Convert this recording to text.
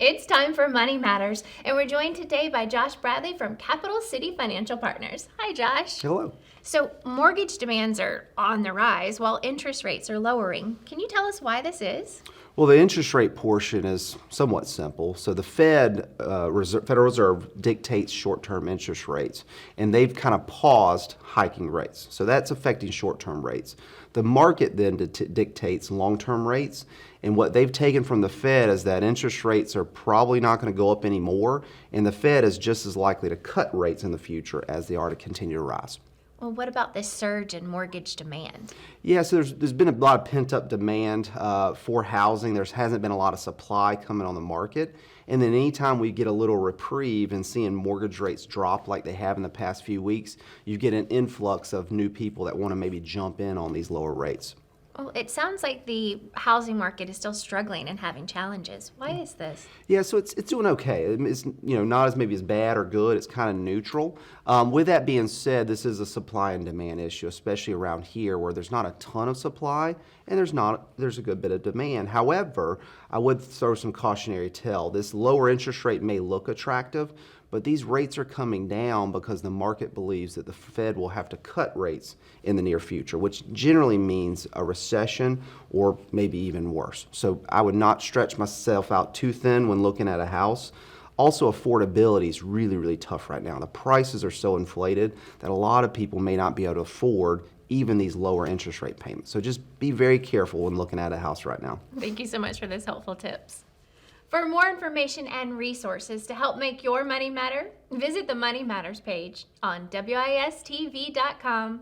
It's time for Money Matters, and we're joined today by Josh Bradley from Capital City Financial Partners. Hi, Josh. Hello. So, mortgage demands are on the rise while interest rates are lowering. Can you tell us why this is? Well, the interest rate portion is somewhat simple. So the Federal Reserve dictates short-term interest rates, and they've kind of paused hiking rates. So that's affecting short-term rates. The market then dictates long-term rates, and what they've taken from the Fed is that interest rates are probably not going to go up anymore, and the Fed is just as likely to cut rates in the future as they are to continue to rise. Well, what about this surge in mortgage demand? Yeah, so there's been a lot of pent-up demand for housing. There hasn't been a lot of supply coming on the market. And then anytime we get a little reprieve and seeing mortgage rates drop like they have in the past few weeks, you get an influx of new people that want to maybe jump in on these lower rates. Well, it sounds like the housing market is still struggling and having challenges. Why is this? Yeah, so it's doing okay. It's not as maybe as bad or good. It's kind of neutral. With that being said, this is a supply and demand issue, especially around here where there's not a ton of supply and there's a good bit of demand. However, I would throw some cautionary tale. This lower interest rate may look attractive, but these rates are coming down because the market believes that the Fed will have to cut rates in the near future, which generally means a recession or maybe even worse. So I would not stretch myself out too thin when looking at a house. Also, affordability is really, really tough right now. The prices are so inflated that a lot of people may not be able to afford even these lower interest rate payments. So just be very careful when looking at a house right now. Thank you so much for those helpful tips. For more information and resources to help make your money matter, visit the Money Matters page on WISTV.com